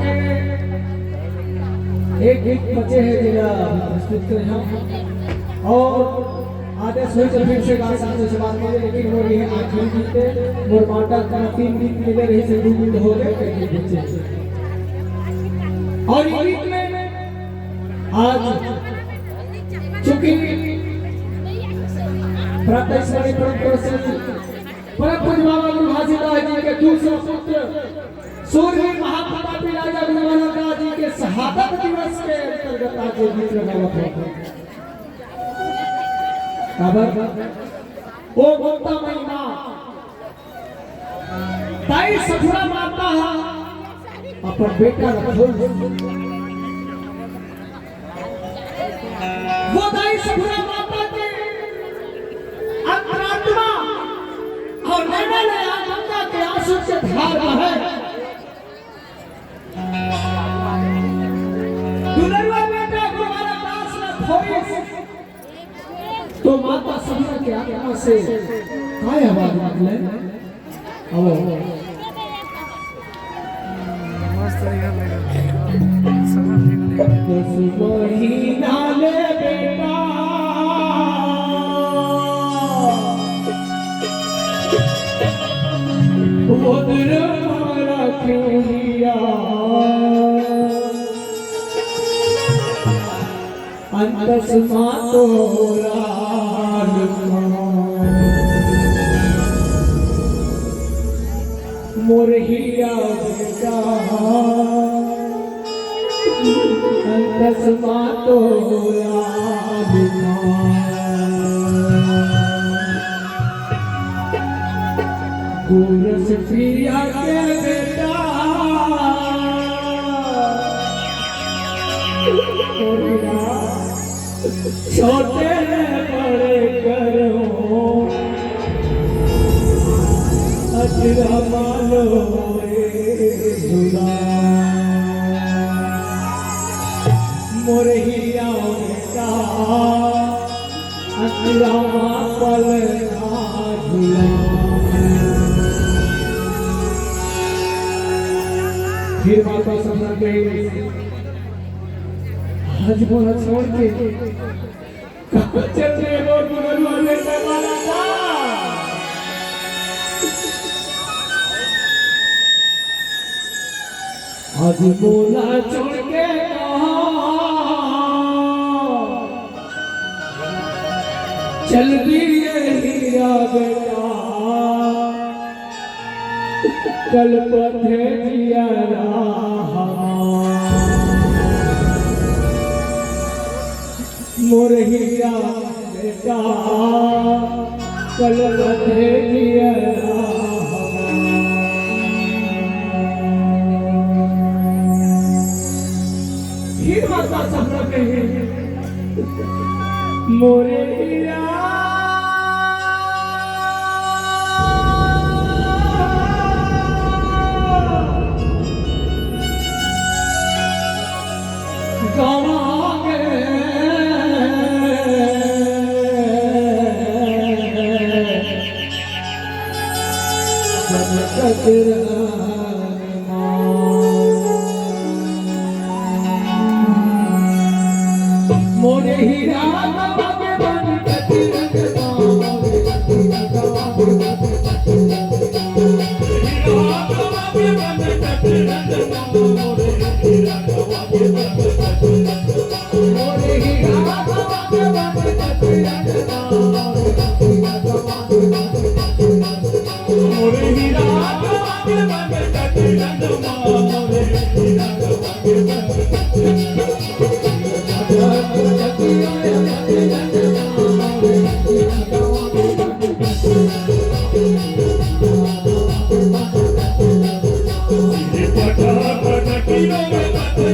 के एक गीत बचे हैं जिला प्रस्तुत कर हम और आदेश हुई तो फिर से गा सकते से बात करें, लेकिन वो ये आखिरी गीत है मोर माटा का 3 गीत मिले रही से 2 गीत हो गए एक गीत बचे। और ये गीत में आज चूंकि प्रातःस्मरणीय परम पूज्य बाबा गुरुभाषिदास जी के दूसरे पुत्र सूर्य महाप्रतापी राजा गुरुवाला जी के शहादत दिवस के अंतर्गत आज ये गीत लगावत है। ओ गोता महिमा ताई सखुरा माता अपन बेटा रखोल वो ताई सखुरा माता के अंतरात्मा और नैना नया गंगा के आंसू से धार बहे दुलरवा बेटा गुरुवाला दास ने खोई तो माता सखुरा के आत्मा से काय आवाज निकले आओ मस्त महीना ले बेटा उधर मारा क्यों लिया अंतस मातोरा मोर हीरा बेटा अंतस मातोरा गुरस प्रिया के बेटा छोटे बड़े करो अजरा मानो मोर हीरा बेटा अजरा पल फिर माता समझ गई आज बोला छोड़ के कहाँ चल रहे हो गुरुवा बेटा वाला था आज बोला छोड़ के चल दिए हीरा बेटा कल पथे दिया मोर हीरा बेटा कल पथे दिया फिर माता सपना कहे मोरे हीरा मोरे हीरा के बन Pata pata kilo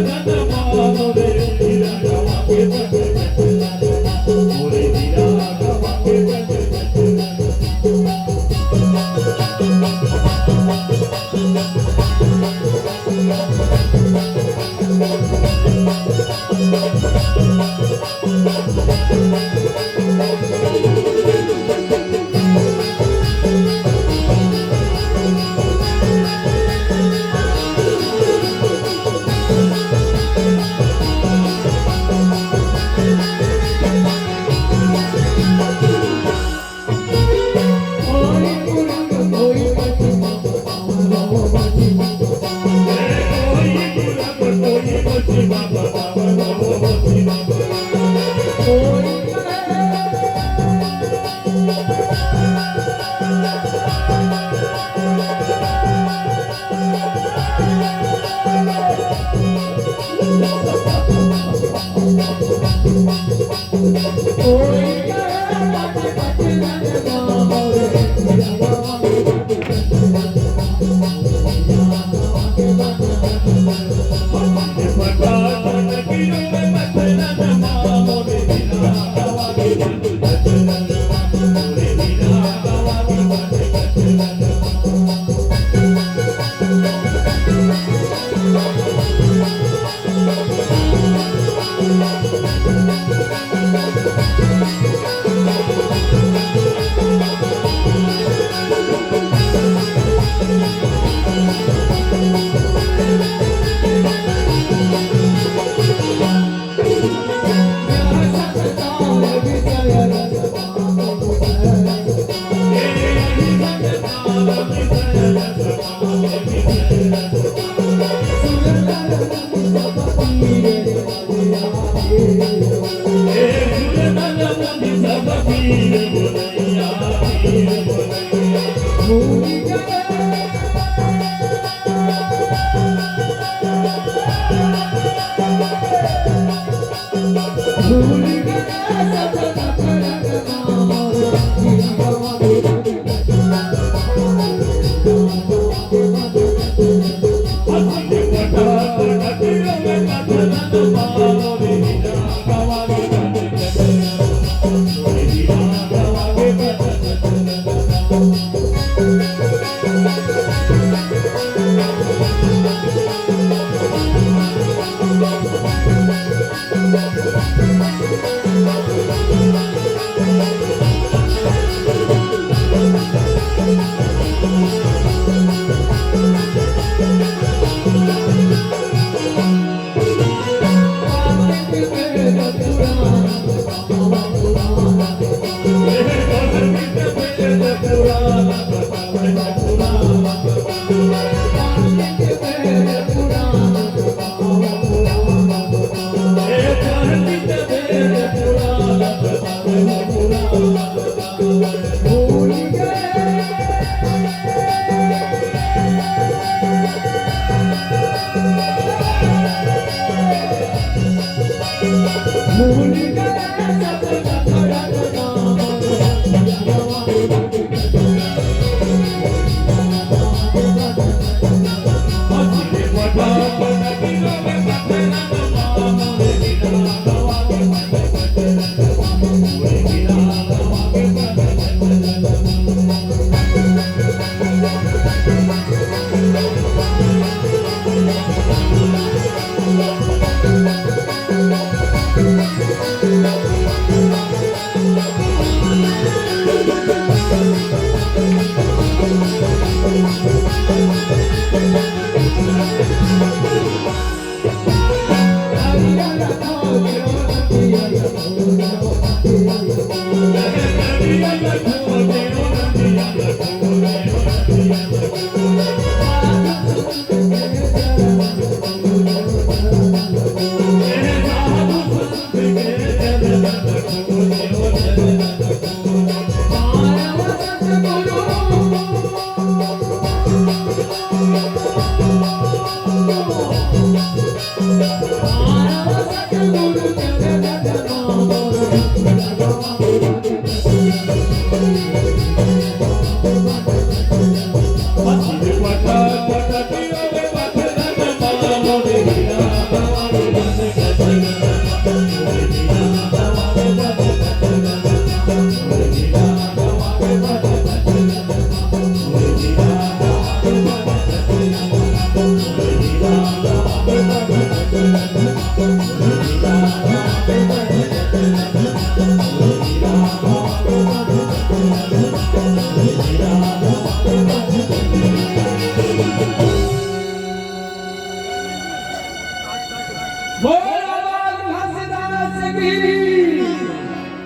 बोल आवाज घासीदास की